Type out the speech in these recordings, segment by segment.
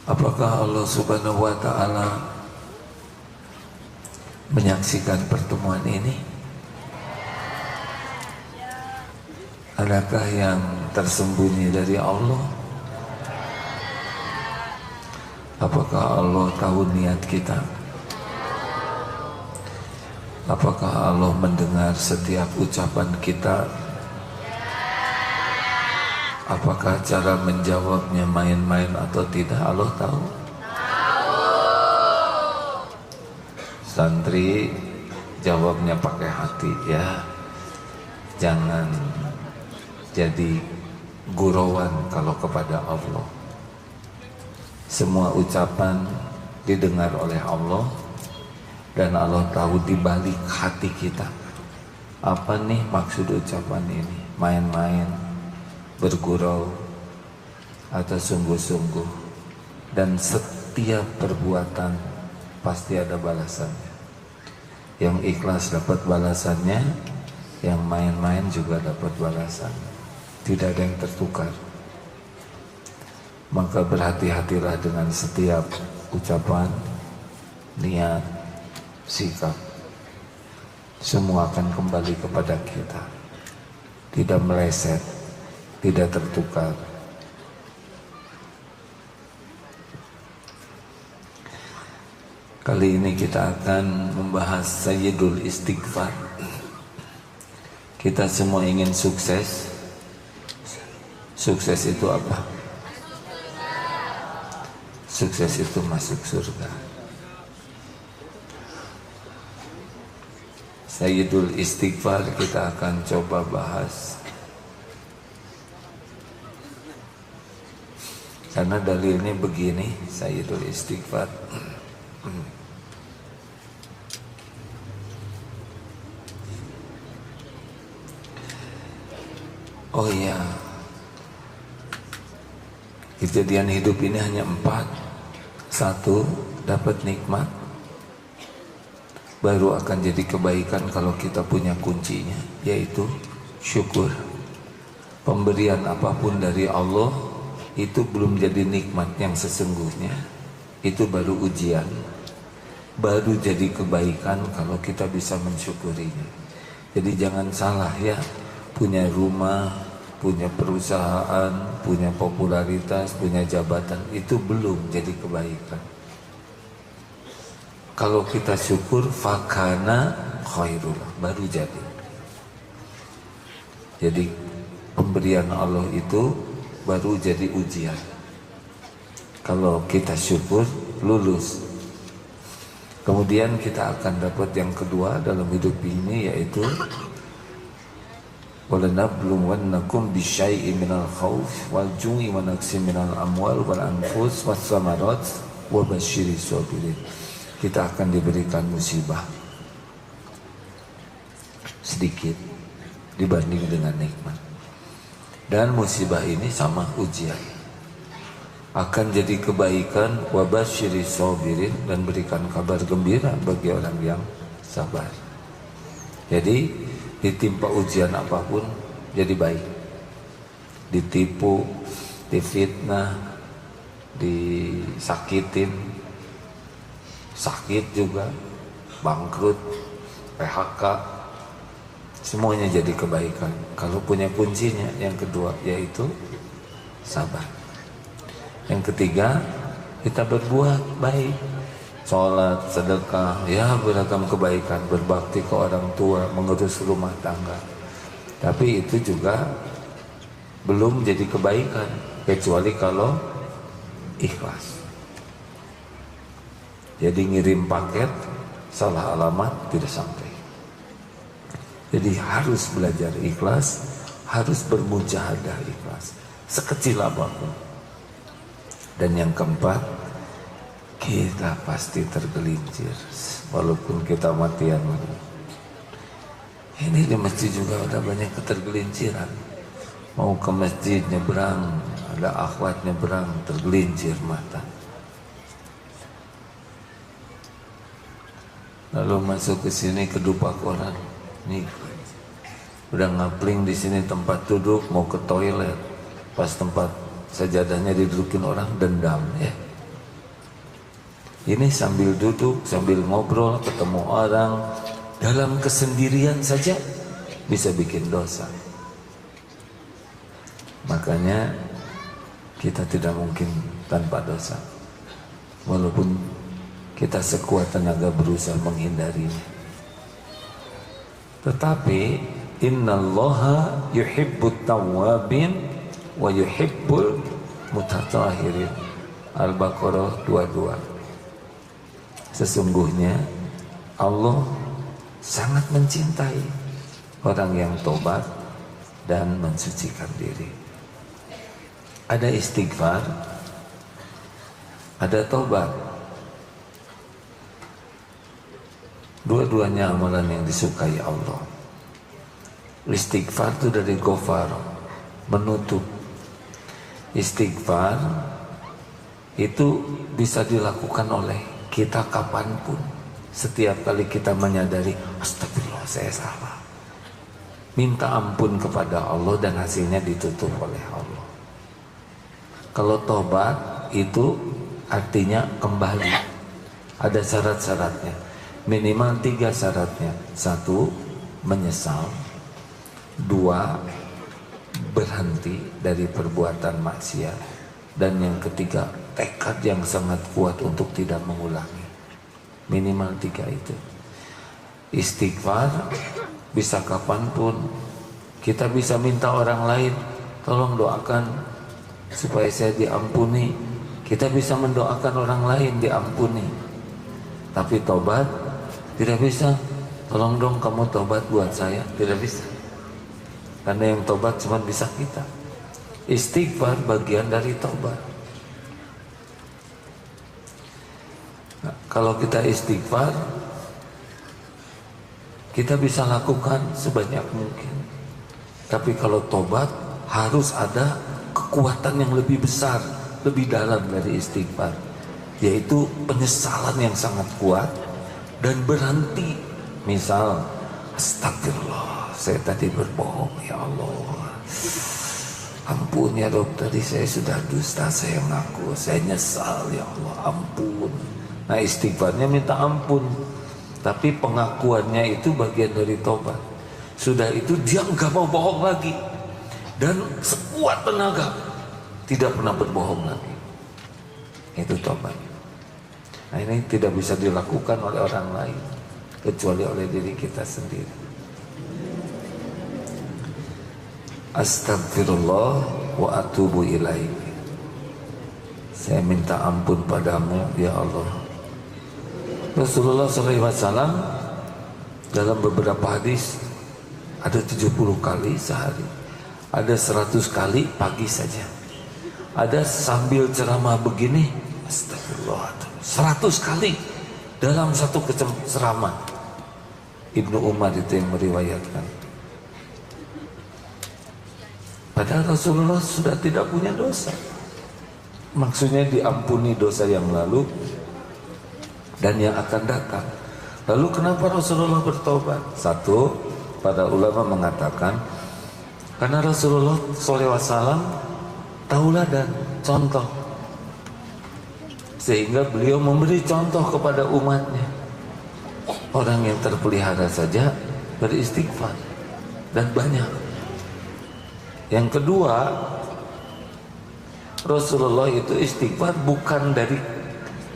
Apakah Allah Subhanahu wa Ta'ala menyaksikan pertemuan ini? Adakah yang tersembunyi dari Allah? Apakah Allah tahu niat kita? Apakah Allah mendengar setiap ucapan kita? Apakah cara menjawabnya main-main atau tidak? Allah tahu. Santri jawabnya pakai hati ya. Jangan jadi gurauan kalau kepada Allah. Semua ucapan didengar oleh Allah dan Allah tahu di balik hati kita. Apa nih maksud ucapan ini? Main-main, bergurau, atau sungguh-sungguh? Dan setiap perbuatan pasti ada balasannya. Yang ikhlas dapat balasannya, yang main-main juga dapat balasannya. Tidak ada yang tertukar. Maka berhati-hatilah dengan setiap ucapan, niat, sikap. Semua akan kembali kepada kita. Tidak meleset, tidak tertukar. Kali ini kita akan membahas Sayyidul Istighfar. Kita semua ingin sukses. Sukses itu apa? Sukses itu masuk surga. Sayyidul Istighfar kita akan coba bahas. Karena dalilnya begini, Sayyidul Istighfar. Oh iya, kejadian hidup ini hanya 4. 1, dapat nikmat, baru akan jadi kebaikan kalau kita punya kuncinya, yaitu syukur. Pemberian apapun dari Allah itu belum jadi nikmat yang sesungguhnya. Itu baru ujian, baru jadi kebaikan kalau kita bisa mensyukurinya. Jadi jangan salah ya, punya rumah, punya perusahaan, punya popularitas, punya jabatan, itu belum jadi kebaikan. Kalau kita syukur, fakana khairul, baru jadi. Jadi pemberian Allah itu baru jadi ujian. Kalau kita syukur, lulus. Kemudian kita akan dapat yang kedua dalam hidup ini, yaitu وَلَنَبْلُوَنَّكُمْ بِشَيْءٍ مِنَ الْخَوْفِ وَالْجُوعِ وَنَقْصٍ مِنَ الْأَمْوَالِ وَالْأَنْفُسِ وَالثَّمَرَاتِ وَبَشِّرِ الصَّابِرِينَ. Kita akan diberikan musibah sedikit dibanding dengan nikmat. Dan musibah ini sama ujian. Akan jadi kebaikan, وَبَشِّرِ الصَّابِرِينَ, dan berikan kabar gembira bagi orang yang sabar. Jadi ditimpa ujian apapun jadi baik. Ditipu, difitnah, disakitin, sakit juga, bangkrut, PHK, semuanya jadi kebaikan kalau punya kuncinya. Yang kedua yaitu sabar. Yang ketiga, kita berbuat baik, sholat, sedekah, ya beragam kebaikan, berbakti ke orang tua, mengurus rumah tangga. Tapi itu juga belum jadi kebaikan kecuali kalau ikhlas. Jadi ngirim paket salah alamat tidak sampai. Jadi harus belajar ikhlas, harus bermujahadah ikhlas, sekecil apapun. Dan yang keempat, kita pasti tergelincir walaupun kita matian. Ini di masjid juga ada banyak ketergelinciran. Mau ke masjid nyebrang, ada akhwat nyebrang, tergelincir mata. Lalu masuk ke sini kedupak orang, nih udah ngapling di sini tempat duduk, mau ke toilet, pas tempat sajadahnya didudukin orang, dendam ya. Ini sambil duduk, sambil ngobrol, ketemu orang, dalam kesendirian saja bisa bikin dosa. Makanya kita tidak mungkin tanpa dosa, walaupun kita sekuat tenaga berusaha menghindarinya. Tetapi innallaha yuhibbut tawwabin wa yuhibbul mutatahhirin. Al-Baqarah 22. Sesungguhnya Allah sangat mencintai orang yang tobat dan mensucikan diri. Ada istighfar, ada tobat. Dua-duanya amalan yang disukai Allah. Istighfar itu dari ghafar, menutup. Istighfar itu bisa dilakukan oleh kita kapanpun. Setiap kali kita menyadari, astagfirullah saya salah, minta ampun kepada Allah dan hasilnya ditutup oleh Allah. Kalau tobat itu artinya kembali. Ada syarat-syaratnya, minimal 3 syaratnya. 1, menyesal. 2, berhenti dari perbuatan maksiat. Dan yang ketiga, tekad yang sangat kuat untuk tidak mengulangi. Minimal 3 itu. Istighfar bisa kapanpun. Kita bisa minta orang lain, tolong doakan supaya saya diampuni. Kita bisa mendoakan orang lain diampuni. Tapi tobat tidak bisa. Tolong dong kamu tobat buat saya. Tidak bisa. Karena yang tobat cuma bisa kita. Istighfar bagian dari tobat. Nah, kalau kita istighfar, kita bisa lakukan sebanyak mungkin. Tapi kalau tobat, harus ada kekuatan yang lebih besar, lebih dalam dari istighfar, yaitu penyesalan yang sangat kuat dan berhenti. Misal, astagfirullah, saya tadi berbohong, ya Allah, ampun ya Rob, tadi saya sudah dusta, saya ngaku, saya nyesal ya Allah, ampun. Nah, istighfarnya minta ampun, tapi pengakuannya itu bagian dari tobat. Sudah itu dia enggak mau bohong lagi, dan sekuat tenaga tidak pernah berbohong lagi. Itu tobat. Nah, ini tidak bisa dilakukan oleh orang lain kecuali oleh diri kita sendiri. Astagfirullah wa atubu ilaik. Saya minta ampun padamu ya Allah. Rasulullah SAW dalam beberapa hadis ada 70 kali sehari, ada 100 kali pagi saja, ada sambil ceramah begini, astagfirullah, 100 kali dalam satu ceramah. Ibnu Umar itu yang meriwayatkan. Padahal Rasulullah sudah tidak punya dosa. Maksudnya diampuni dosa yang lalu dan yang akan datang. Lalu kenapa Rasulullah bertobat? 1, para ulama mengatakan karena Rasulullah SAW tauladan, contoh, sehingga beliau memberi contoh kepada umatnya. Orang yang terpelihara saja beristighfar, dan banyak. Yang kedua, Rasulullah itu istighfar bukan dari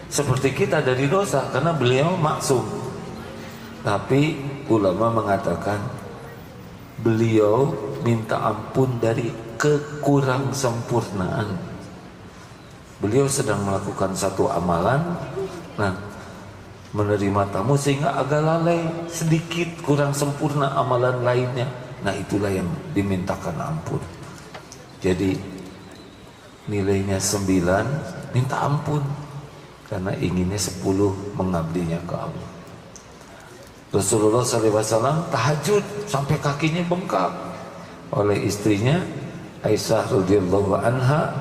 seperti kita dari dosa, karena beliau maksum. Tapi ulama mengatakan beliau minta ampun dari kekurang sempurnaan. Beliau sedang melakukan satu amalan, nah, menerima tamu sehingga agak lalai, sedikit kurang sempurna amalan lainnya. Nah, itulah yang dimintakan ampun. Jadi nilainya 9, minta ampun karena inginnya 10 mengabdinya ke Allah. Rasulullah SAW tahajud sampai kakinya bengkak oleh istrinya Aisyah radhiyallahu anha.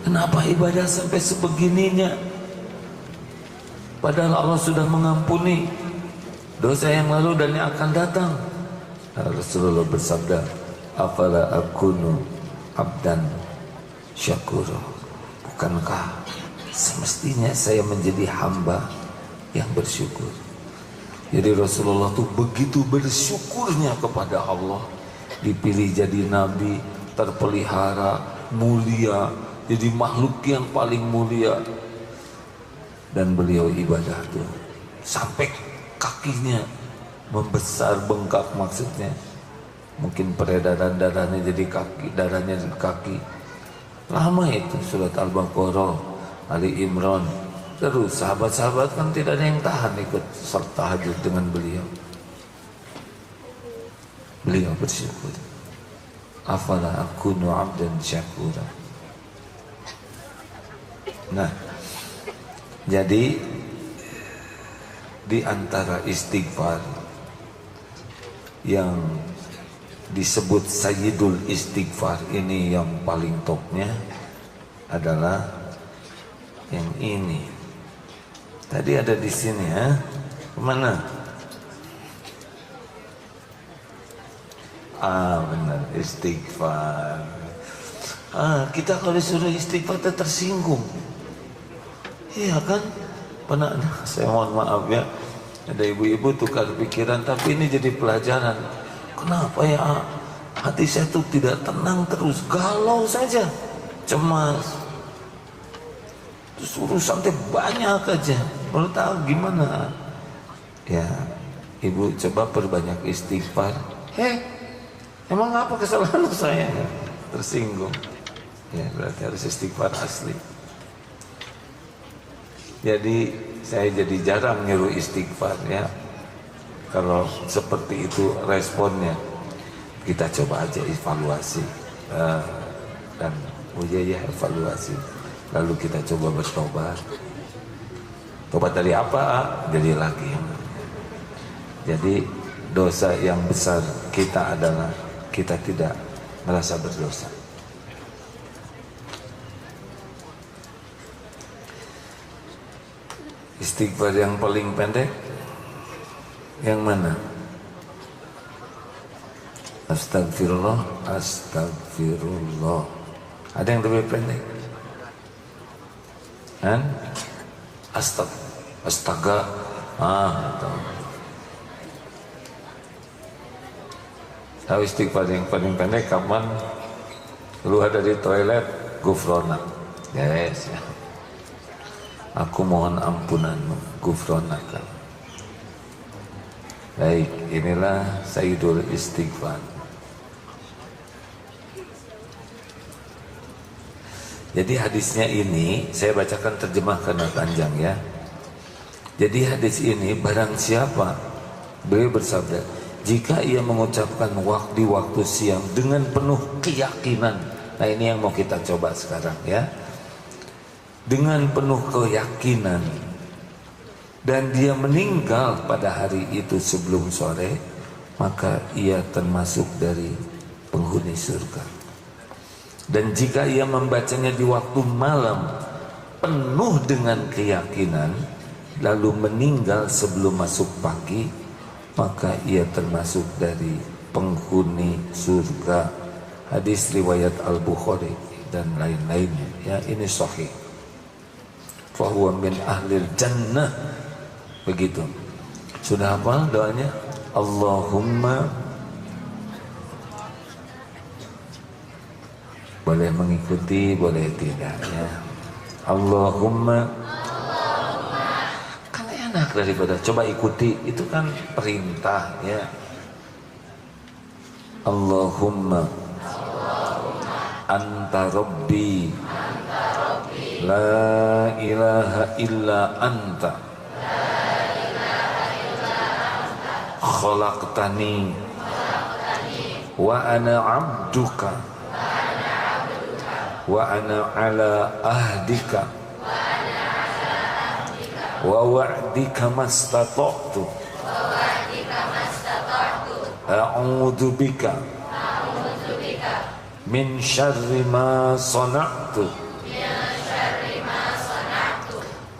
Kenapa ibadah sampai sebegininya? Padahal Allah sudah mengampuni dosa yang lalu dan yang akan datang. Rasulullah bersabda, afala akunu abdan syakura. Bukankah semestinya saya menjadi hamba yang bersyukur. Jadi Rasulullah tuh begitu bersyukurnya kepada Allah, dipilih jadi nabi, terpelihara, mulia, jadi makhluk yang paling mulia. Dan beliau ibadah tuh sampai kakinya membesar, bengkak maksudnya. Mungkin peredaran darahnya jadi kaki, darahnya di kaki. Lama itu surat Al-Baqarah, Ali Imran. Terus sahabat-sahabat kan tidak ada yang tahan ikut salat tahajud dengan beliau. Beliau bersyukur. Afala akunu abdan syakura. Nah, jadi di antara istighfar yang disebut Sayyidul Istighfar ini, yang paling topnya adalah yang ini. Tadi ada di sini ya. Kemana? Benar, istighfar. Kita kalau disuruh istighfar tersinggung. Iya kan? Pernah, saya mohon maaf ya, ada ibu-ibu tukar pikiran, tapi ini jadi pelajaran. Kenapa ya hati saya tuh tidak tenang terus, galau saja, cemas. Terus urusan teh banyak aja. Mau tahu gimana? Ya, ibu coba perbanyak istighfar. Emang apa kesalahan saya? Tersinggung. Ya, berarti harus istighfar asli. Jadi saya jadi jarang nyuruh istighfar ya. Kalau seperti itu responnya, kita coba aja evaluasi dan evaluasi. Lalu kita coba bertobat. Tobat dari apa? Jadi lagi. Jadi dosa yang besar kita adalah kita tidak merasa berdosa. Istighfar yang paling pendek yang mana? Astagfirullah, astagfirullah. Ada yang lebih pendek? Kan? Astaga. Tahu istighfar yang paling pendek kapan? Keluar dari toilet, gufrona. Yes, ya. Aku mohon ampunanmu, gufronaka. Baik, inilah Sayyidul Istighfar. Jadi hadisnya ini saya bacakan terjemah karena panjang ya. Jadi hadis ini, barang siapa, beliau bersabda, jika ia mengucapkan di waktu siang dengan penuh keyakinan. Nah ini yang mau kita coba sekarang ya. Dengan penuh keyakinan, dan dia meninggal pada hari itu sebelum sore, maka ia termasuk dari penghuni surga. Dan jika ia membacanya di waktu malam penuh dengan keyakinan, lalu meninggal sebelum masuk pagi, maka ia termasuk dari penghuni surga. Hadis riwayat Al-Bukhari dan lain-lainnya ya, ini sahih. Fahuwa min ahlil jannah. Begitu. Sudah hafal doanya? Allahumma, boleh mengikuti, boleh tidak ya. Allahumma, kan enak daripada coba ikuti, itu kan perintah ya. Allahumma, anta rabbi, la ilaha illa anta, khalaqtani wa ana abduka wa ana ala ahdika wa wa'dika mastata'tu a'udzu bika min syarri ma sana'tu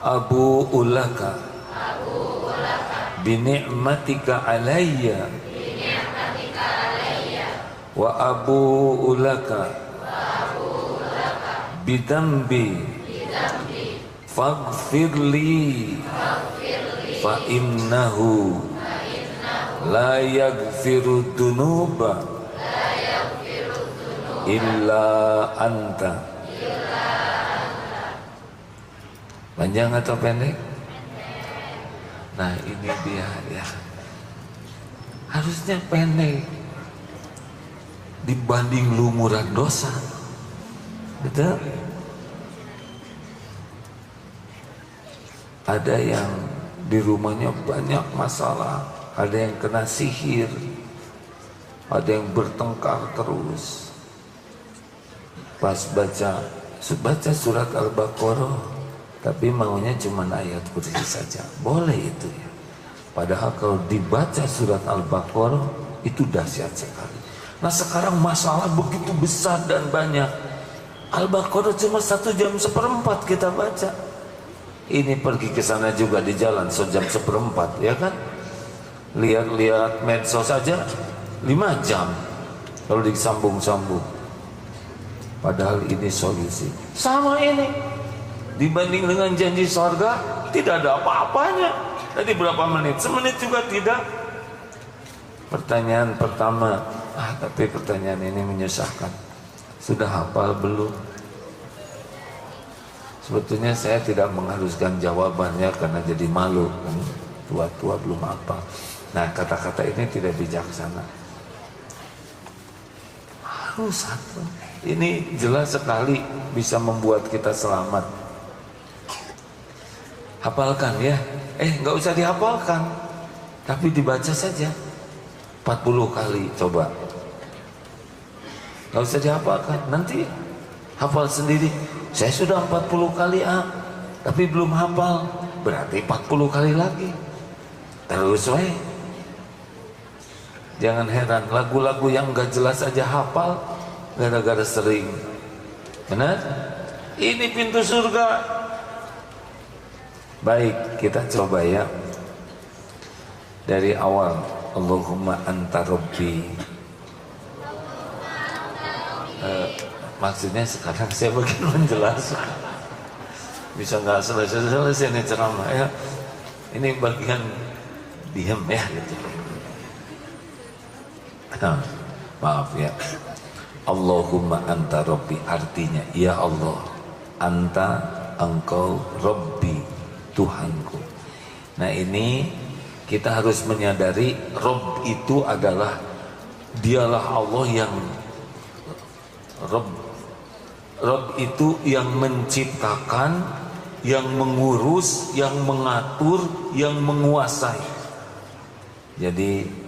abu'u laka bi ni'matika alayya wa abu'u laka bidambi faghfirli fa innahu la yaghfiru dzunuba illa anta. Panjang atau pendek? Nah ini dia ya. Harusnya pendek dibanding lumuran dosa. Betul? Ada yang di rumahnya banyak masalah, ada yang kena sihir, ada yang bertengkar terus. Pas baca surat Al-Baqarah, tapi maunya cuma ayat kursi saja. Boleh itu ya. Padahal kalau dibaca surat Al-Baqarah itu dahsyat sekali. Nah sekarang masalah begitu besar dan banyak. Al-Baqarah cuma 1 jam seperempat kita baca. Ini pergi ke sana juga di jalan 1 jam seperempat, ya kan? Lihat-lihat medsos saja 5 jam kalau disambung-sambung. Padahal ini solusi. Sama ini dibanding dengan janji surga tidak ada apa-apanya. Tadi berapa menit? Semenit juga tidak. Pertanyaan pertama, tapi pertanyaan ini menyusahkan. Sudah hafal belum? Sebetulnya saya tidak mengharuskan jawabannya karena jadi malu kan, tua-tua belum hafal. Nah kata-kata ini tidak bijaksana. Harus satu. Ini jelas sekali bisa membuat kita selamat. Hafalkan ya. Nggak usah dihafalkan, tapi dibaca saja 40 kali coba. Nggak usah dihafalkan, nanti hafal sendiri. Saya sudah 40 kali tapi belum hafal, berarti 40 kali lagi. Terus jangan heran lagu-lagu yang nggak jelas aja hafal gara-gara sering. Benar? Ini pintu surga. Baik, kita coba ya. Dari awal, Allahumma anta rabbi. Maksudnya sekarang saya bagian menjelaskan. Bisa nggak selesai ini ceramah ya. Ini bagian diam ya gitu. Maaf ya. Allahumma anta rabbi, artinya ya Allah, anta engkau rabbi, Tuhanku. Nah ini kita harus menyadari Rabb itu adalah dialah Allah yang Rabb itu yang menciptakan, yang mengurus, yang mengatur, yang menguasai. Jadi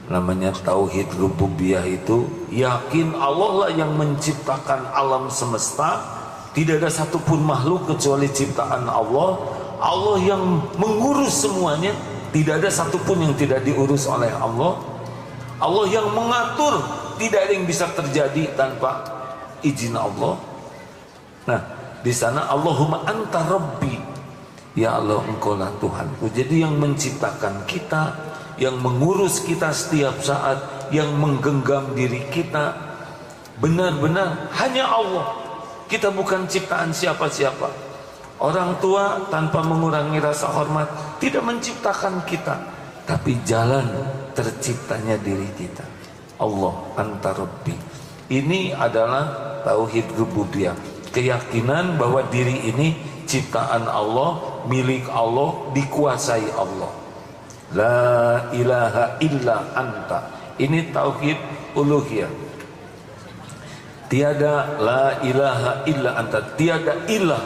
namanya tauhid rububiyah itu yakin Allah lah yang menciptakan alam semesta. Tidak ada satupun makhluk kecuali ciptaan Allah. Allah yang mengurus semuanya. Tidak ada satupun yang tidak diurus oleh Allah. Allah yang mengatur. Tidak ada yang bisa terjadi tanpa izin Allah. Nah, di sana Allahumma anta rabbi. Ya Allah, engkau lah Tuhanku. Jadi yang menciptakan kita, yang mengurus kita setiap saat, yang menggenggam diri kita, benar-benar hanya Allah. Kita bukan ciptaan siapa-siapa. Orang tua tanpa mengurangi rasa hormat tidak menciptakan kita, tapi jalan terciptanya diri kita. Allah anta rabbi. Ini adalah tauhid rububiyah. Keyakinan bahwa diri ini ciptaan Allah, milik Allah, dikuasai Allah. La ilaha illa anta. Ini tauhid uluhiyah. Tiada la ilaha illa anta, tiada ilah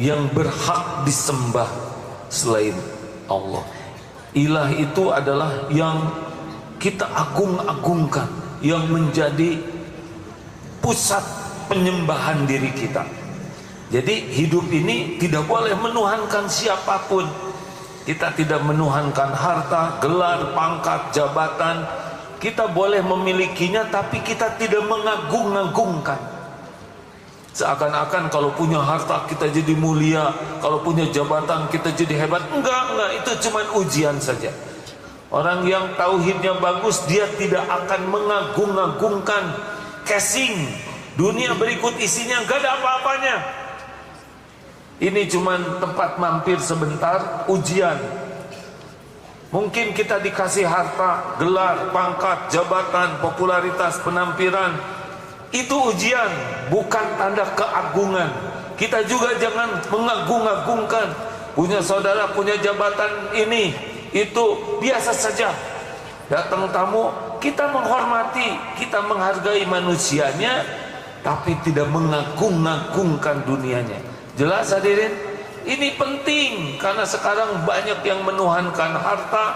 yang berhak disembah selain Allah. Ilah itu adalah yang kita agung-agungkan, yang menjadi pusat penyembahan diri kita. Jadi hidup ini tidak boleh menuhankan siapapun. Kita tidak menuhankan harta, gelar, pangkat, jabatan. Kita boleh memilikinya, tapi kita tidak mengagung-agungkan. Seakan-akan kalau punya harta kita jadi mulia, kalau punya jabatan kita jadi hebat. Enggak, itu cuma ujian saja. Orang yang tauhidnya bagus, dia tidak akan mengagung-agungkan casing. Dunia berikut isinya enggak ada apa-apanya. Ini cuma tempat mampir sebentar, ujian. Mungkin kita dikasih harta, gelar, pangkat, jabatan, popularitas, penampilan. Itu ujian, bukan tanda keagungan. Kita juga jangan mengagung-agungkan. Punya saudara, punya jabatan ini, itu biasa saja. Datang tamu, kita menghormati, kita menghargai manusianya, tapi tidak mengagung-agungkan dunianya. Jelas hadirin? Ini penting, karena sekarang banyak yang menuhankan harta,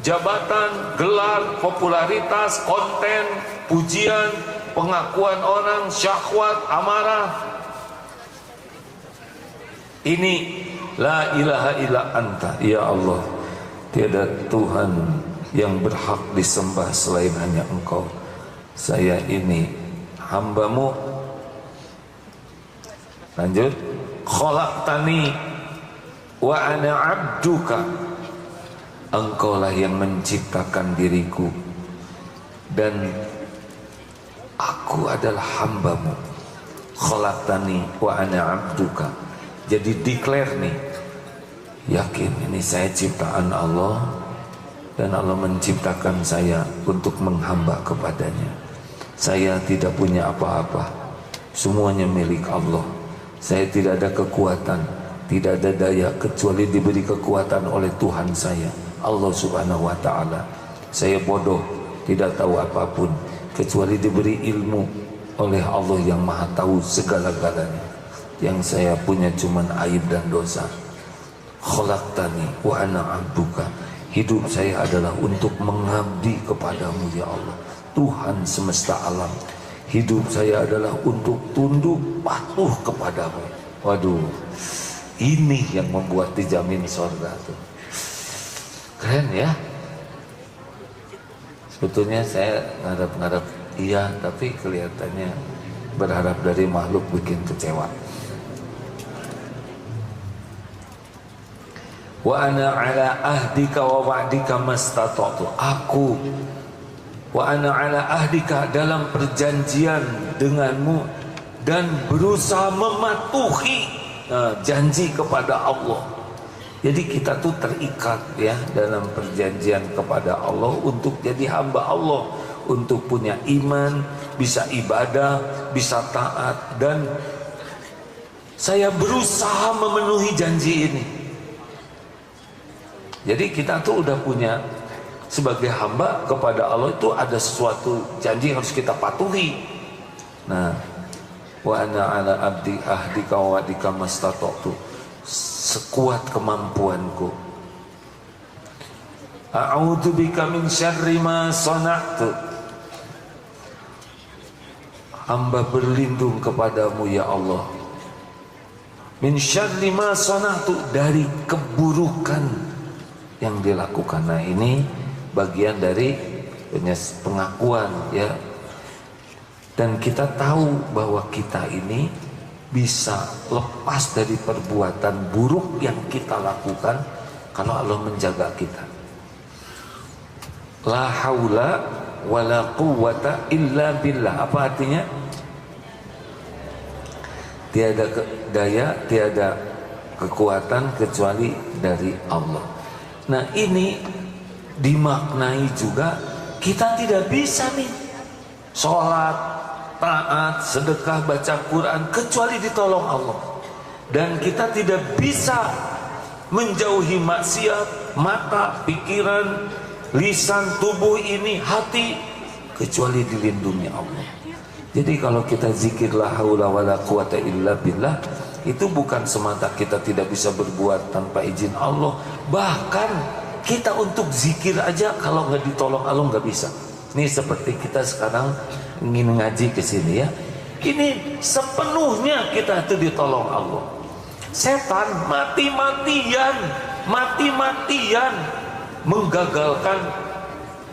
jabatan, gelar, popularitas, konten, pujian, pengakuan orang, syahwat, amarah. Ini la ilaha illa anta, ya Allah, tiada Tuhan yang berhak disembah selain hanya Engkau. Saya ini hambamu. Lanjut. Khalaqtani wa ana abduka. Engkaulah yang menciptakan diriku dan aku adalah hambamu. Khalaqtani wa ana abduka. Jadi declare nih, yakin ini saya ciptaan Allah dan Allah menciptakan saya untuk menghamba kepadanya. Saya tidak punya apa-apa, semuanya milik Allah. Saya tidak ada kekuatan, tidak ada daya kecuali diberi kekuatan oleh Tuhan saya, Allah Subhanahu wa ta'ala. Saya bodoh, tidak tahu apapun kecuali diberi ilmu oleh Allah yang maha tahu segala-galanya. Yang saya punya cuman aib dan dosa. Khalaqtani wa ana abduka. Hidup saya adalah untuk mengabdi kepadamu ya Allah, Tuhan semesta alam. Hidup saya adalah untuk tunduk patuh kepadamu. Waduh, ini yang membuat dijamin surga tuh. Keren ya. Sebetulnya saya ngarep-ngarep iya, tapi kelihatannya berharap dari makhluk bikin kecewa. Wa ana ala ahdika wa wa'dika mastata'tu. Aku wa ana ala ahdika, dalam perjanjian denganmu dan berusaha mematuhi janji kepada Allah. Jadi kita tuh terikat ya dalam perjanjian kepada Allah untuk jadi hamba Allah, untuk punya iman, bisa ibadah, bisa taat, dan saya berusaha memenuhi janji ini. Jadi kita tuh udah punya, sebagai hamba kepada Allah itu ada sesuatu janji yang harus kita patuhi. Nah, wa ana ala abdi ahdika wa wa'dika mastata'tu, sekuat kemampuanku. A'udzubika min syarri ma sana'tu. Hamba berlindung kepadamu ya Allah. Min syarri ma sana'tu, dari keburukan yang dilakukan. Nah, ini bagian dari pengakuan ya. Dan kita tahu bahwa kita ini bisa lepas dari perbuatan buruk yang kita lakukan kalau Allah menjaga kita. La haula wala quwwata illa billah. Apa artinya? Tiada daya, tiada kekuatan kecuali dari Allah. Nah, ini dimaknai juga kita tidak bisa nih sholat, taat, sedekah, baca Quran kecuali ditolong Allah. Dan kita tidak bisa menjauhi maksiat, mata, pikiran, lisan, tubuh ini, hati, kecuali dilindungi Allah. Jadi kalau kita zikir la haula wala quwata illa billah, itu bukan semata kita tidak bisa berbuat tanpa izin Allah. Bahkan kita untuk zikir aja kalau nggak ditolong Allah nggak bisa. Ini seperti kita sekarang ingin ngaji ke sini ya. Ini sepenuhnya kita itu ditolong Allah. Setan mati-matian menggagalkan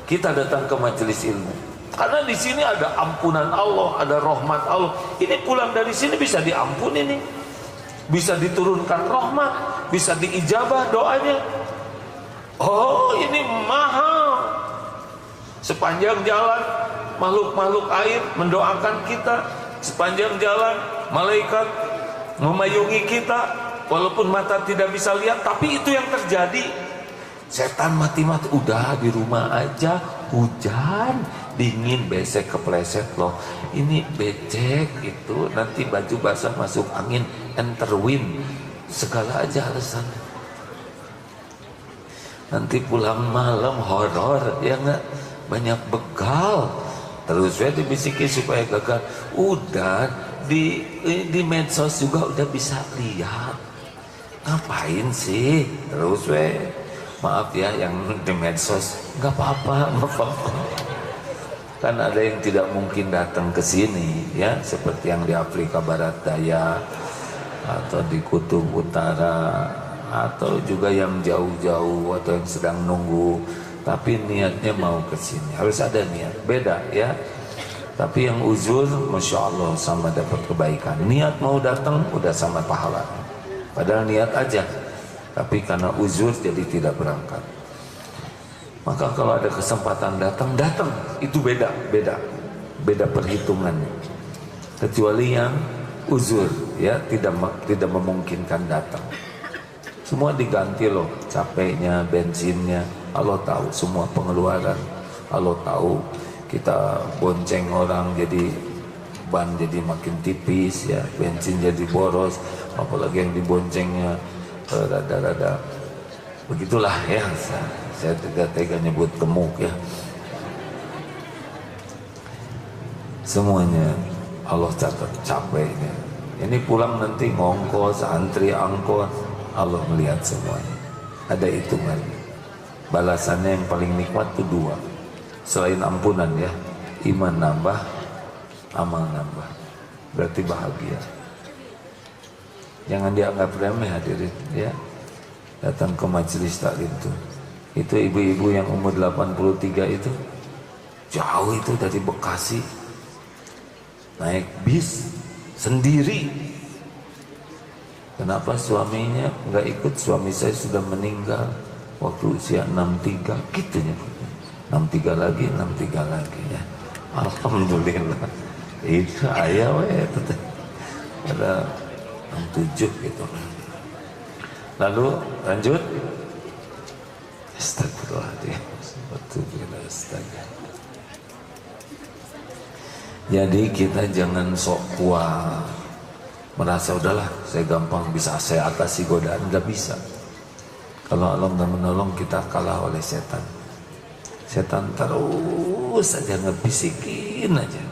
kita datang ke majelis ilmu. Karena di sini ada ampunan Allah, ada rahmat Allah. Ini pulang dari sini bisa diampuni nih. Bisa diturunkan rahmat, bisa diijabah doanya. Oh, ini mahal. Sepanjang jalan makhluk-makhluk air mendoakan kita, sepanjang jalan malaikat memayungi kita, walaupun mata tidak bisa lihat, tapi itu yang terjadi. Setan mati-mati, udah di rumah aja, hujan, dingin, besek kepleset loh. Ini becek itu, nanti baju basah masuk angin, enter wind, segala aja alasan. Nanti pulang malam horor, ya nggak, banyak begal. Terus saya dibisiki supaya gagal. Udah di medsos juga udah bisa lihat. Ngapain sih? Terus maaf ya yang di medsos, nggak apa-apa, nggak apa-apa. Kan ada yang tidak mungkin datang ke sini, ya, seperti yang di Afrika Barat Daya atau di Kutub Utara, atau juga yang jauh-jauh atau yang sedang nunggu, tapi niatnya mau ke sini. Harus ada niat, beda ya. Tapi yang uzur, masya Allah, sama dapat kebaikan. Niat mau datang, udah sama pahala. Padahal niat aja, tapi karena uzur jadi tidak berangkat. Maka kalau ada kesempatan datang, itu beda perhitungannya. Kecuali yang uzur, ya, tidak memungkinkan datang. Semua diganti loh, capeknya, bensinnya, Allah tahu semua pengeluaran. Allah tahu kita bonceng orang jadi ban jadi makin tipis, ya, bensin jadi boros, apalagi yang diboncengnya rada-rada begitulah ya. Saya tega-tega nyebut gemuk ya. Semuanya Allah catat capeknya. Ini pulang nanti ngongkos, antri angkot, Allah melihat semuanya. Ada hitungannya. Balasannya yang paling nikmat itu dua. Selain ampunan ya, iman nambah, amal nambah. Berarti bahagia. Jangan dianggap remeh hadirin ya. Datang ke majelis taklim itu ibu-ibu yang umur 83 itu, jauh itu dari Bekasi, naik bis sendiri. Kenapa suaminya nggak ikut? Suami saya sudah meninggal waktu usia 63 gitu ya. 63 lagi ya. Alhamdulillah. Itu ayah ada 67 gitu. Lalu lanjut. Astagfirullahaladzim. Jadi kita jangan sok kuat, merasa udahlah saya gampang bisa saya atasi godaan. Nggak bisa. Kalau Allah nggak menolong, kita kalah oleh setan. Setan terus saja ngebisikin aja,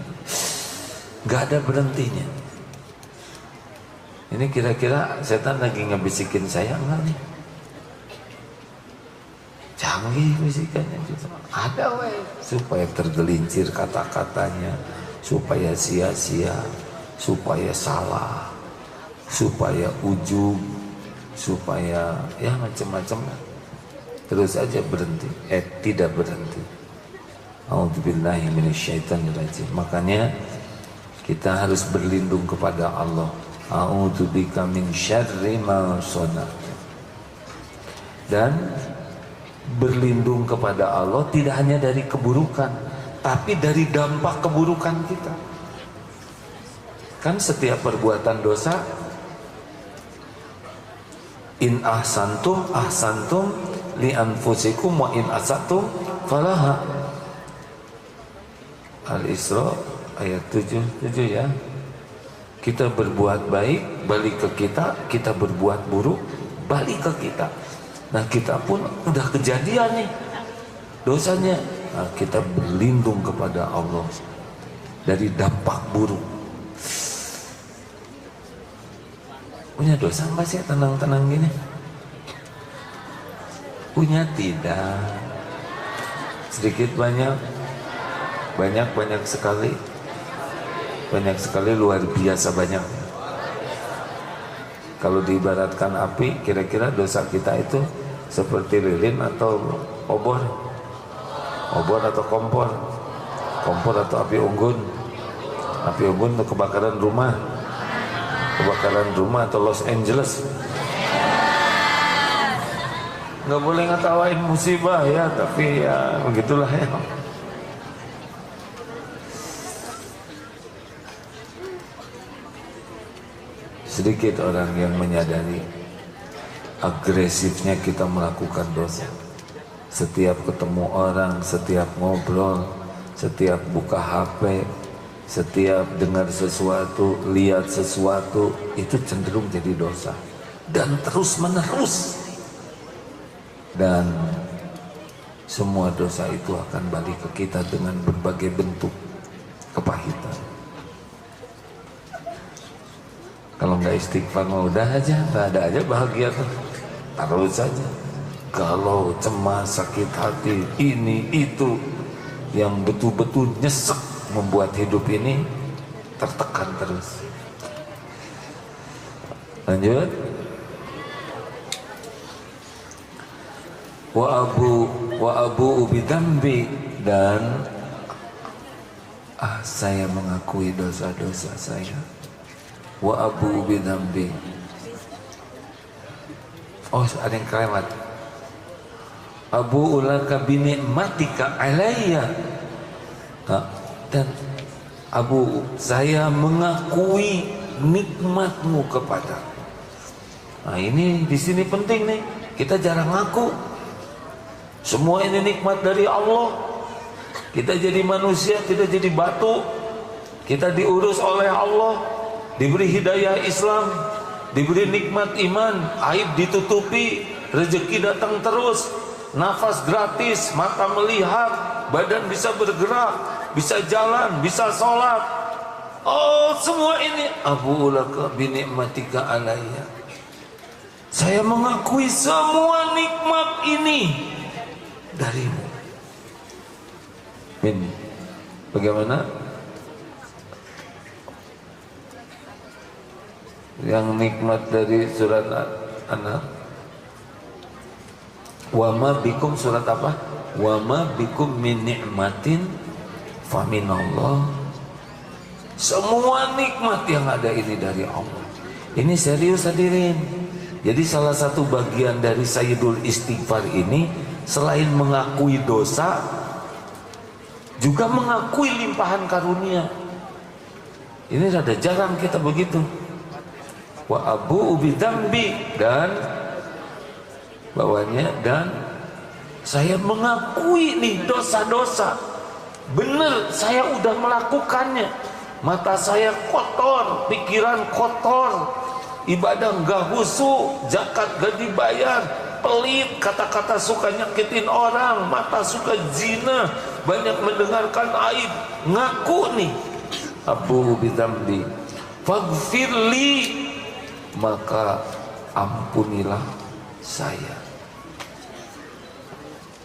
nggak ada berhentinya. Ini kira-kira setan lagi ngebisikin saya enggak nih? Canggih bisikannya gitu. Ada supaya tergelincir kata-katanya, supaya sia-sia, supaya salah, supaya ujub, supaya ya macam-macam. Terus aja berhenti, tidak berhenti. A'udzubillahi minasyaitonirrajim. Makanya kita harus berlindung kepada Allah. A'udzubika min syarri ma sana'tu. Dan berlindung kepada Allah tidak hanya dari keburukan, tapi dari dampak keburukan kita. Kan setiap perbuatan dosa, in ahsantum li anfusikum wa in asatum falaha. Al-Isra ayat 7 ya. Kita berbuat baik, balik ke kita. Kita berbuat buruk, balik ke kita. Nah kita pun udah kejadian nih dosanya. Nah, kita berlindung kepada Allah dari dampak buruk. Punya dosa nggak sih tenang-tenang gini? Punya tidak? Sedikit banyak? Banyak sekali. Banyak sekali, luar biasa banyak. Kalau diibaratkan api, kira-kira dosa kita itu seperti lilin atau obor? Obor atau kompor? Kompor atau api unggun? Api unggun untuk kebakaran rumah. Kebakaran rumah atau Los Angeles. Nggak boleh ngatawain musibah ya, tapi ya begitulah ya. Sedikit orang yang menyadari agresifnya kita melakukan dosa. Setiap ketemu orang, setiap ngobrol, setiap buka HP, setiap dengar sesuatu, lihat sesuatu, itu cenderung jadi dosa dan terus menerus. Dan semua dosa itu akan balik ke kita dengan berbagai bentuk kepahitan. Kalau nggak istighfar mah udah aja, nggak ada aja bahagia tuh, terus saja. Kalau cemas, sakit hati, ini itu yang betul-betul nyesek, membuat hidup ini tertekan terus. Lanjut. Wa abu bidambi, dan saya mengakui dosa-dosa saya. Wa abu bidambi. Oh, ada yang kelewat. Abu ulaka binikmatika alayya. Dan Abu, saya mengakui nikmatmu kepada. Nah, ini di sini penting nih. Kita jarang ngaku. Semua ini nikmat dari Allah. Kita jadi manusia, tidak jadi batu. Kita diurus oleh Allah, diberi hidayah Islam, diberi nikmat iman, aib ditutupi, rezeki datang terus, nafas gratis, mata melihat, badan bisa bergerak, bisa jalan, bisa sholat. Oh, semua ini Abu ulaka binikmatika alayya. Saya mengakui semua nikmat ini darimu. Min, bagaimana? Yang nikmat dari surat An-Nahl. Wa ma bikum, surat apa? Wa ma bikum min ni'matin faminallah. Semua nikmat yang ada ini dari Allah. Ini serius hadirin. Jadi salah satu bagian dari Sayyidul Istighfar ini, selain mengakui dosa, juga mengakui limpahan karunia. Ini rada jarang kita begitu. Wa abu bidambi, dan bawahnya, dan saya mengakui nih dosa-dosa. Benar, saya udah melakukannya. Mata saya kotor, pikiran kotor, ibadah nggak khusyuk, zakat gak dibayar, pelit, kata-kata suka nyakitin orang, mata suka zina, banyak mendengarkan aib. Ngaku nih, abu bidambi, faghfirli, maka ampunilah saya.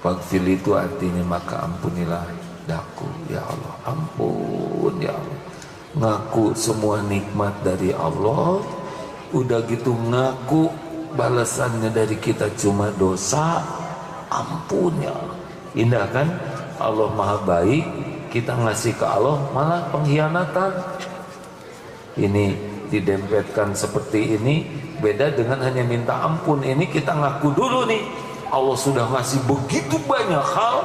Faghfirli itu artinya maka ampunilah daku, ya Allah, ampun ya Allah. Ngaku semua nikmat dari Allah, udah gitu ngaku balasannya dari kita cuma dosa, ampun ya Allah. Indah kan? Allah maha baik, kita ngasih ke Allah malah pengkhianatan. Ini didempetkan seperti ini, beda dengan hanya minta ampun. Ini kita ngaku dulu nih, Allah sudah ngasih begitu banyak hal,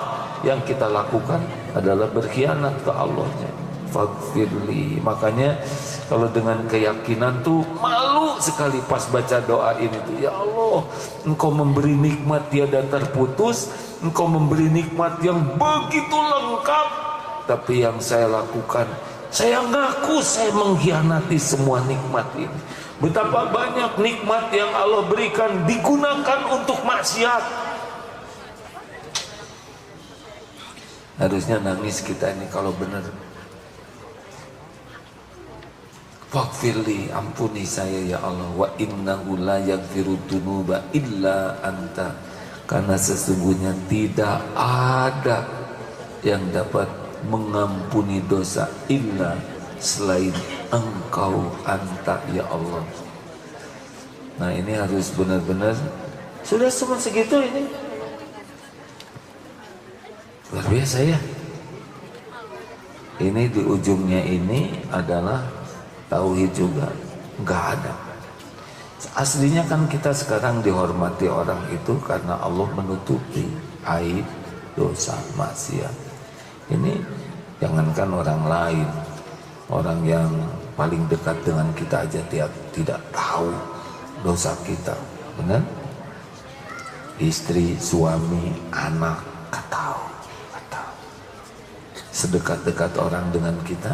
yang kita lakukan adalah berkhianat ke Allahnya. Faghfirli. Makanya kalau dengan keyakinan tuh malu sekali pas baca doa ini tuh, ya Allah, Engkau memberi nikmat tiada terputus, Engkau memberi nikmat yang begitu lengkap, tapi yang saya lakukan, saya ngaku saya mengkhianati semua nikmat ini. Betapa banyak nikmat yang Allah berikan digunakan untuk maksiat. Harusnya nangis kita ini kalau benar. Faghfirli, ampuni saya ya Allah. Wa innahu la yaghfiru dzunuba illa anta. Karena sesungguhnya tidak ada yang dapat mengampuni dosa illa selain Engkau, anta ya Allah. Nah, ini harus benar-benar. Sudah cuma segitu ini. Luar biasa ya. Ini di ujungnya ini adalah tauhid juga. Nggak ada. Aslinya kan kita sekarang dihormati orang itu karena Allah menutupi aib, dosa, maksiat. Ini jangankan orang lain, orang yang paling dekat dengan kita aja tidak tahu dosa kita, benar? istri, suami, anak, gak tahu. Sedekat-dekat orang dengan kita,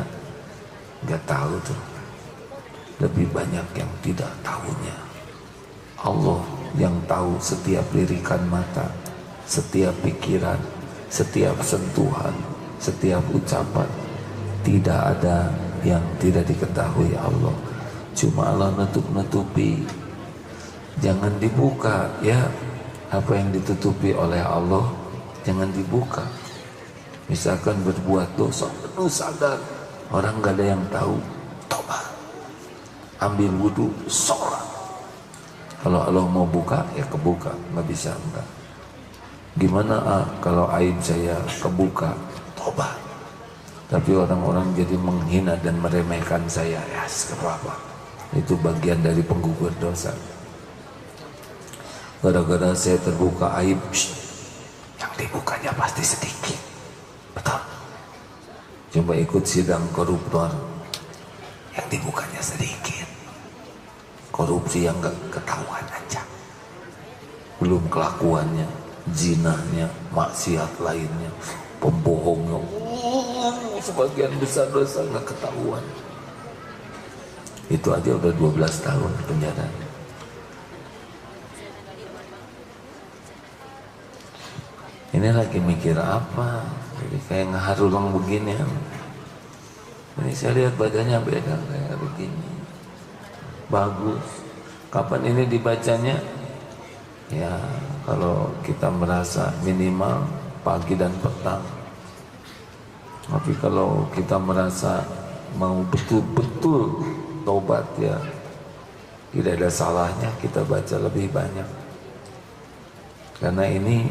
gak tahu tuh. Lebih banyak yang tidak tahunya. Allah yang tahu setiap lirikan mata, setiap pikiran, setiap sentuhan, setiap ucapan. Tidak ada yang tidak diketahui Allah. Cuma Allah nutup-nutupi. Jangan dibuka ya. Apa yang ditutupi oleh Allah jangan dibuka. Misalkan berbuat dosa, penuh sadar, orang gak ada yang tahu, tobat, ambil wudhu, sholat. Kalau Allah mau buka ya kebuka, nggak bisa enggak. Gimana kalau aib saya kebuka, tobat. Tapi orang-orang jadi menghina dan meremehkan saya, ya apa? Itu bagian dari penggugur dosa. Gara-gara saya terbuka aib, yang dibukanya pasti sedikit. Betul. Coba ikut sidang koruptor, yang dibukanya sedikit. Korupsi yang gak ketahuan aja, belum kelakuannya, zinahnya, maksiat lainnya, pembohongnya, sebagian besar dosa gak ketahuan. Itu aja udah 12 tahun penjara. Ini lagi mikir apa? Jadi kayak ngeharulang begini. Ini saya lihat badannya beda kayak begini. Bagus. Kapan ini dibacanya? Ya kalau kita merasa minimal pagi dan petang. Tapi kalau kita merasa mau betul-betul tobat ya tidak ada salahnya kita baca lebih banyak. Karena ini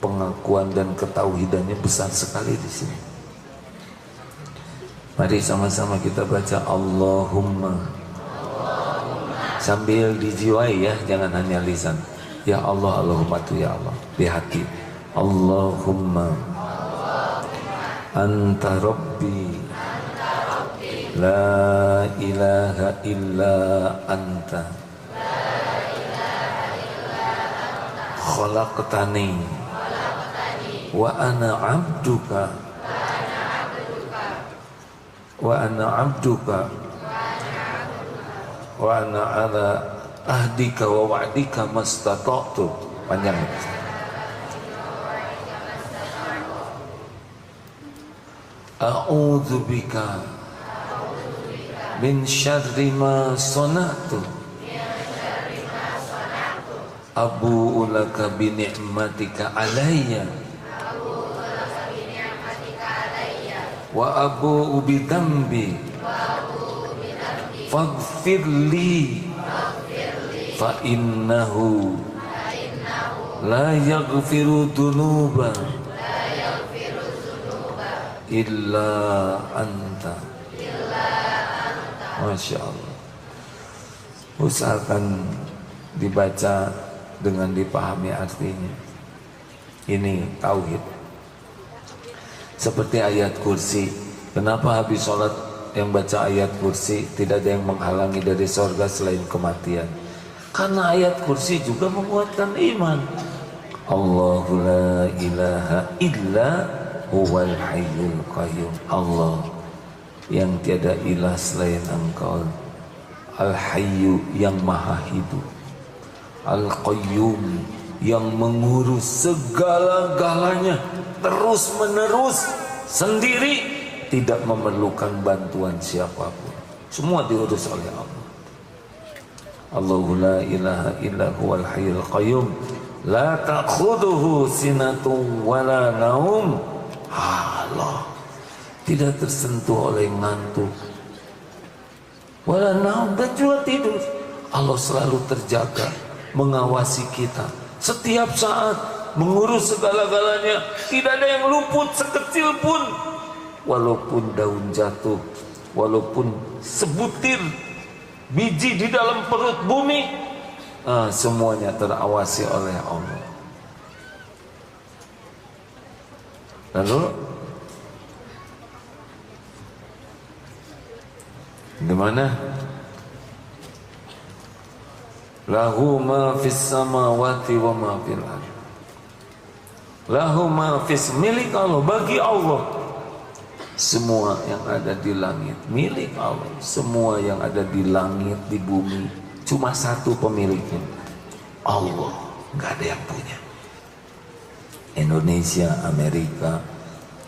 pengakuan dan ketauhidannya besar sekali di sini. Mari sama-sama kita baca Allahumma. Sambil dijiwai ya, jangan hanya lisan. Ya Allah, Allahumma tu ya Allah, di hati. Allahumma anta rabbi la ilaha illa anta khalaqtani wa ana abduka wa ana ala ahdika wa wa'dika mastata'tu. Panjang. A'udzu bika min syarri ma sana'tu abu'u laka bi ni'matika alayya wa abu'u bi dhanbi faghfirli fa innahu la yaghfiru dhunuba illa anta. Masya Allah. Usahakan dibaca dengan dipahami artinya. Ini tauhid. Seperti ayat kursi. Kenapa habis sholat yang baca ayat kursi tidak ada yang menghalangi dari sorga selain kematian? Karena ayat kursi juga menguatkan iman. Allahu la ilaha illa huwal hayyul qayyum. Allah yang tiada ilah selain engkau, Al-Hayyu yang maha hidup, Al-Qayyum yang mengurus segala-galanya terus menerus sendiri, tidak memerlukan bantuan siapapun, semua diurus oleh Allah. Allahu la ilaha illa huwal hayyul qayyum la ta'khudhuhu sinatun wala naum. Allah tidak tersentuh oleh ngantuk, wala naum, dan juga tidur. Allah selalu terjaga, mengawasi kita setiap saat, mengurus segala-galanya. Tidak ada yang luput sekecil pun. Walaupun daun jatuh, walaupun sebutir biji di dalam perut bumi, semuanya terawasi oleh Allah. Lalu gimana? Lahu ma fis samawati wa ma fil ardh. Lahu ma fis, milik Allah, bagi Allah semua yang ada di langit, milik Allah. Semua yang ada di langit, di bumi, cuma satu pemiliknya, Allah. Nggak ada yang punya. Indonesia, Amerika,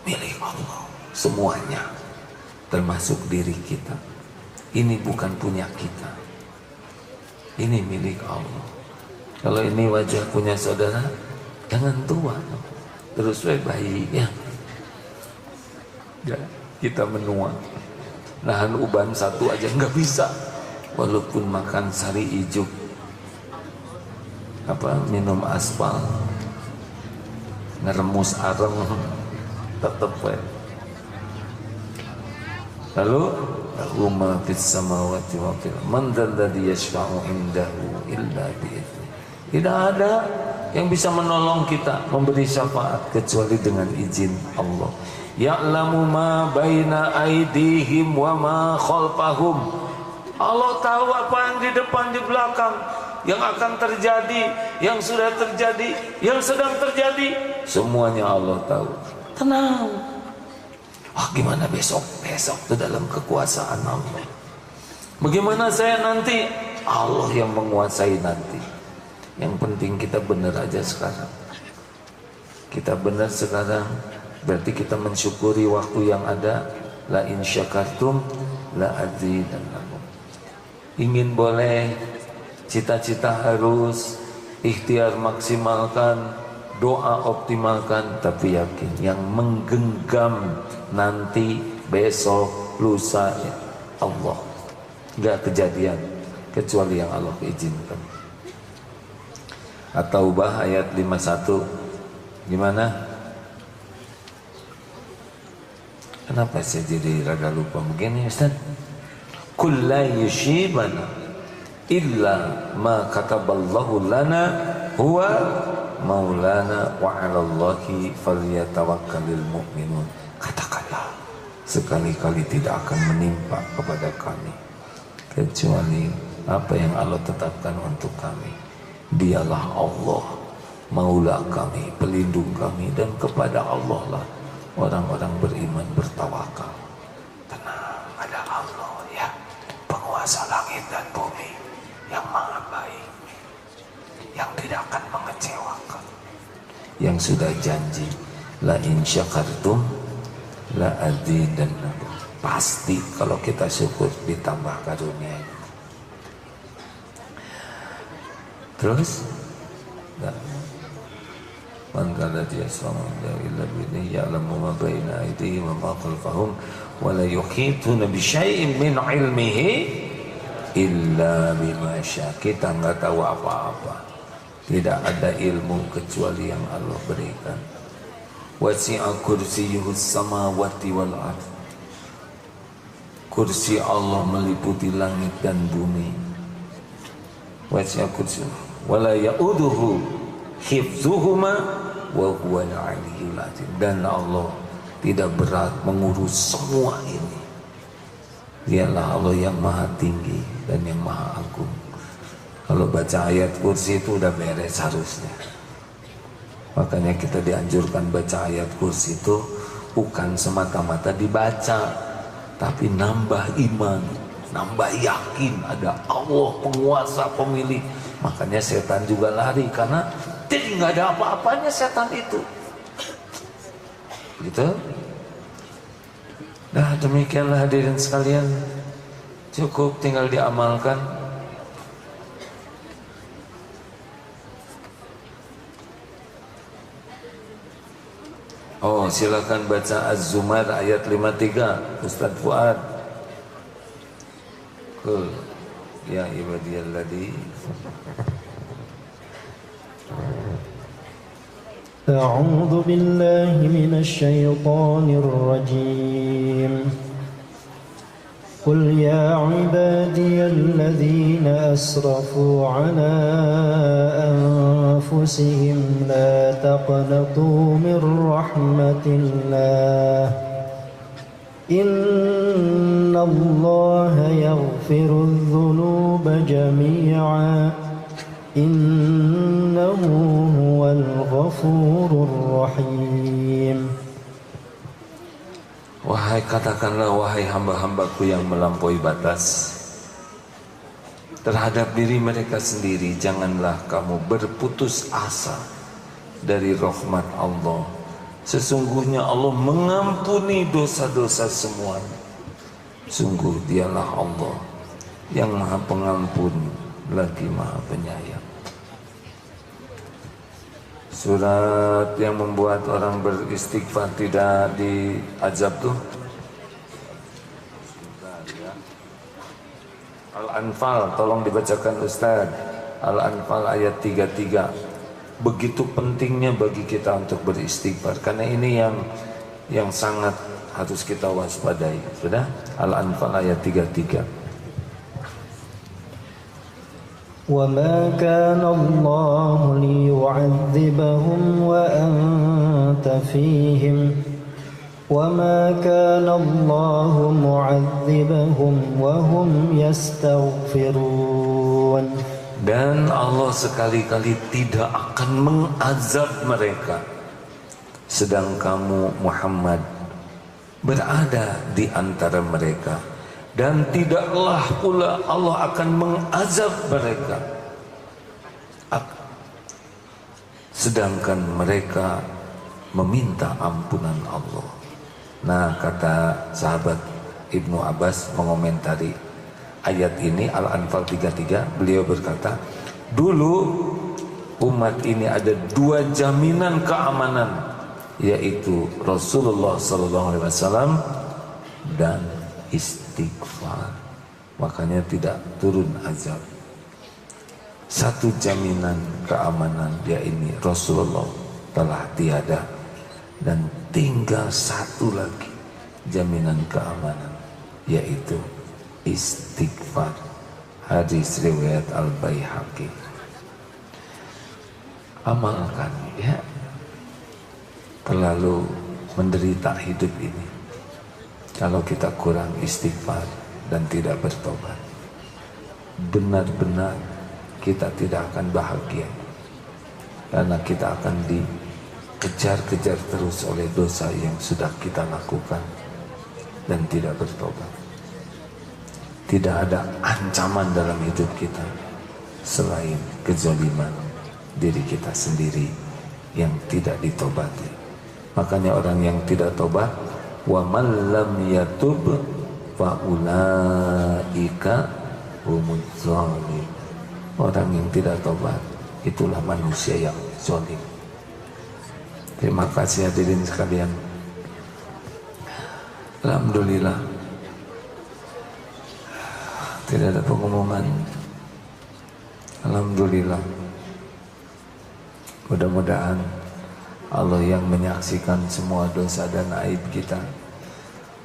milik Allah semuanya, termasuk diri kita. Ini bukan punya kita, ini milik Allah. Kalau ini wajah punya saudara, jangan tua terus bayi ya. Ya, kita menua, nahan uban satu aja nggak bisa, walaupun makan sari ijuk, minum aspal, ngeremus areng, tetep ya. Lalu ma fis samawati wa fil ardh man dzalladzi yashfa'u indahu illa bi'idznih. Tidak ada yang bisa menolong kita, memberi syafaat kecuali dengan izin Allah. Ya'lamu ma baina aydihim wa ma khalfahum. Allah tahu apa yang di depan, di belakang, yang akan terjadi, yang sudah terjadi, yang sedang terjadi, semuanya Allah tahu. Tenang. Wah, gimana besok? Besok itu dalam kekuasaan Allah. Bagaimana saya nanti? Allah yang menguasai nanti. Yang penting kita benar aja sekarang. Kita benar sekarang, berarti kita mensyukuri waktu yang ada. La in syakartum la azidannakum. Ingin boleh, cita-cita harus, ikhtiar maksimalkan, doa optimalkan, tapi yakin yang menggenggam nanti, besok, lusa ya Allah. Enggak kejadian kecuali yang Allah izinkan. At-Taubah ayat 51. Gimana? Kenapa saya jadi rada lupa begini, Ustaz? Kul la yushibana illa ma kataballahu lana huwa maulana wa 'alallahi falyatawakkalul mu'minun. Katakanlah, sekali-kali tidak akan menimpa kepada kami kecuali apa yang Allah tetapkan untuk kami. Dialah Allah, maula kami, pelindung kami, dan kepada Allah lah orang-orang beriman bertawakal. Tenang, ada Allah ya, penguasa langit dan bumi, yang maha baik, yang tidak akan mengecewakan, yang sudah janji la in syakartum la azidannakum. Pasti kalau kita syukur ditambah karunia. Terus man kana yasma'u illa bihi ya'lamu ma baina aydihim wa ma khalfahum wa la yuhituna bi syai'in min 'ilmihi illa bima syaa. Kita enggak tahu apa-apa, tidak ada ilmu kecuali yang Allah berikan. Wasi'a kursiyyuhus samawati wal ardh. Kursi Allah meliputi langit dan bumi. Wasi'a kursiyyuhu wala ya'uduhu hifdzuhuma wa huwal 'aliyyul 'azim. Dan Allah tidak berat mengurus semua ini. Dialah Allah yang maha tinggi dan yang maha agung. Kalau baca ayat kursi itu udah beres harusnya. Makanya kita dianjurkan baca ayat kursi itu bukan semata-mata dibaca, tapi nambah iman, nambah yakin ada Allah penguasa pemilik. Makanya setan juga lari, karena jadi nggak ada apa-apanya setan itu. Gitu. Nah, demikianlah hadirin sekalian. Cukup tinggal diamalkan. Oh, silakan baca Az-Zumar ayat 53, Ustaz Fuad. Cool. Ya ibadiyalladzi A'udzu billahi minasy syaithanir rajim. Qul ya ibadiyalladzina asrafu ala anfusihim la taqnatu min rahmatillah. Inna Allah yaghfiru dhunuba jami'a إنه هو الغفور الرحيم. Wahai katakanlah, wahai hamba-hambaku yang melampaui batas terhadap diri mereka sendiri, janganlah kamu berputus asa dari rahmat Allah. Sesungguhnya Allah mengampuni dosa-dosa semuanya. Sungguh dialah Allah yang maha pengampun lagi maha penyayang. Surat yang membuat orang beristighfar tidak diazab tuh Al-Anfal, tolong dibacakan Ustaz. Al-Anfal ayat 33. Begitu pentingnya bagi kita untuk beristighfar, karena ini yang sangat harus kita waspadai. Sudah? Al-Anfal ayat 33. وَمَا كَانَ اللَّهُ لِيُعَذِّبَهُمْ وَأَنْتَ فِيهِمْ وَمَا كَانَ اللَّهُ مُعَذِّبَهُمْ وَهُمْ يَسْتَغْفِرُونَ. Dan Allah sekali-kali tidak akan mengazab mereka sedang kamu Muhammad berada di antara mereka, dan tidaklah pula Allah akan mengazab mereka sedangkan mereka meminta ampunan Allah. Nah, kata sahabat Ibnu Abbas mengomentari ayat ini Al-Anfal 33, beliau berkata, dulu umat ini ada dua jaminan keamanan, yaitu Rasulullah SAW dan istighfar. Makanya tidak turun azab. Satu jaminan keamanan dia ini, Rasulullah telah tiada, dan tinggal satu lagi jaminan keamanan, yaitu istighfar. Hadis riwayat Al-Baihaqi. Amalkan ya. Terlalu menderita hidup ini kalau kita kurang istighfar dan tidak bertobat. Benar-benar kita tidak akan bahagia, karena kita akan dikejar-kejar terus oleh dosa yang sudah kita lakukan dan tidak bertobat. Tidak ada ancaman dalam hidup kita selain kezaliman diri kita sendiri yang tidak ditobati. Makanya orang yang tidak tobat, wa man lam yatub fa ulaika humuz zalim. Orang yang tidak tobat itulah manusia yang zalim. Terima kasih hadirin sekalian. Alhamdulillah, tidak ada pengumuman. Alhamdulillah. Mudah-mudahan Allah yang menyaksikan semua dosa dan aib kita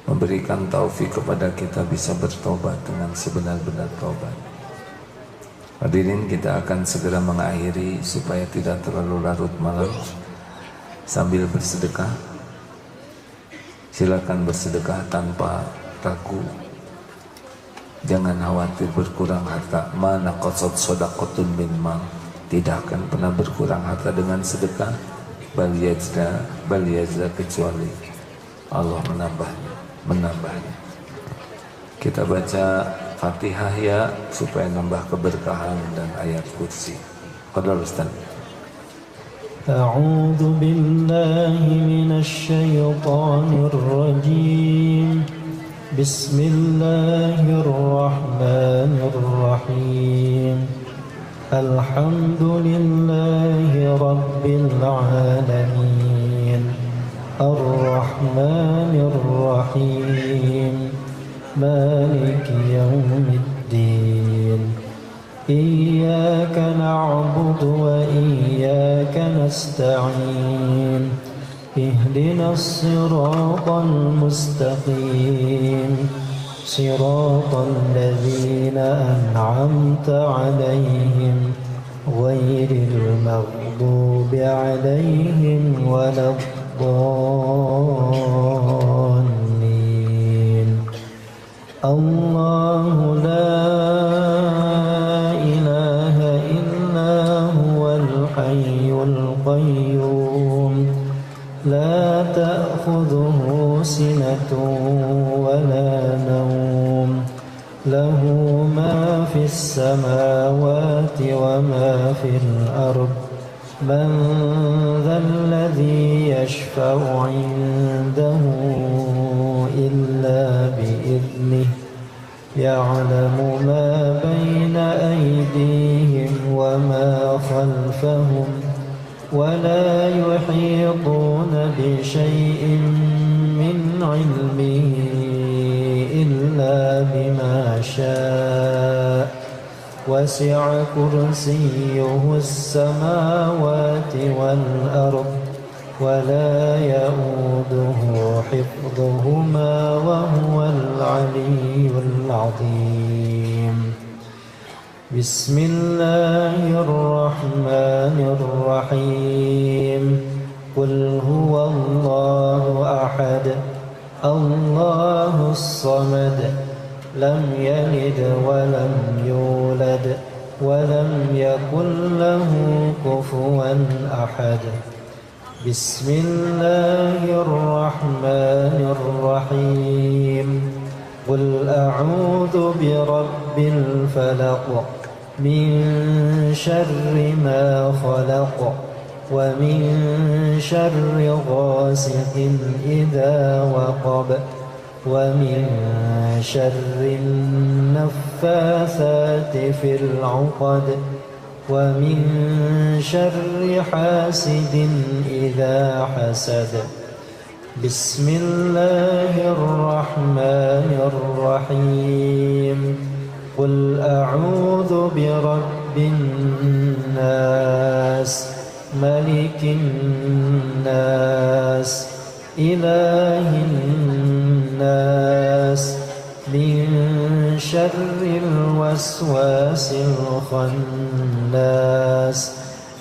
memberikan taufik kepada kita bisa bertobat dengan sebenar-benar tobat. Hadirin, kita akan segera mengakhiri supaya tidak terlalu larut malam sambil bersedekah. Silakan bersedekah tanpa ragu. Jangan khawatir berkurang harta. Mana qasad shadaqatun min mal. Tidak akan pernah berkurang harta dengan sedekah. Bal yajda kecuali Allah menambahnya. Kita baca Fatihah ya, supaya nambah keberkahan dan ayat kursi. Qadar Ustaz. A'udzu billahi minasy syaithanir rajim. Bismillahirrahmanirrahim. Alhamdulillahi rabbil alamin. Ar-Rahmanir Rahim. مالك يوم الدين إياك نعبد وإياك نستعين اهدنا الصراط المستقيم صراط الذين أنعمت عليهم غير المغضوب عليهم ولا الضالين. الله لا إله إلا لا تأخذه سنة ولا نوم له ما في السماوات وما في الأرض من ذا الذي يشفع عنده إلا بإذنه يعلم ما بين أيديهم وما خلفهم ولا يحيطون بشيء من علمه إلا بما شاء وسع كرسيه السماوات والأرض ولا يؤوده حفظهما وهو العلي العظيم بسم الله الرحمن الرحيم قل هو الله أحد الله الصمد لم يلد ولم يولد ولم يكن له كفوا أحد بسم الله الرحمن الرحيم قل أعوذ برب الفلق من شر ما خلق ومن شر غاسق إذا وقب ومن شر النفاثات في العقد ومن شر حاسد إذا حسد بسم الله الرحمن الرحيم قل أعوذ برب الناس ملك الناس إله الناس من شر الوسواس الخناس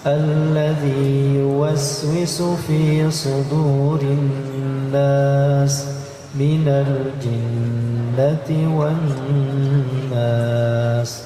الذي يوسوس في صدور الناس من الجنة والناس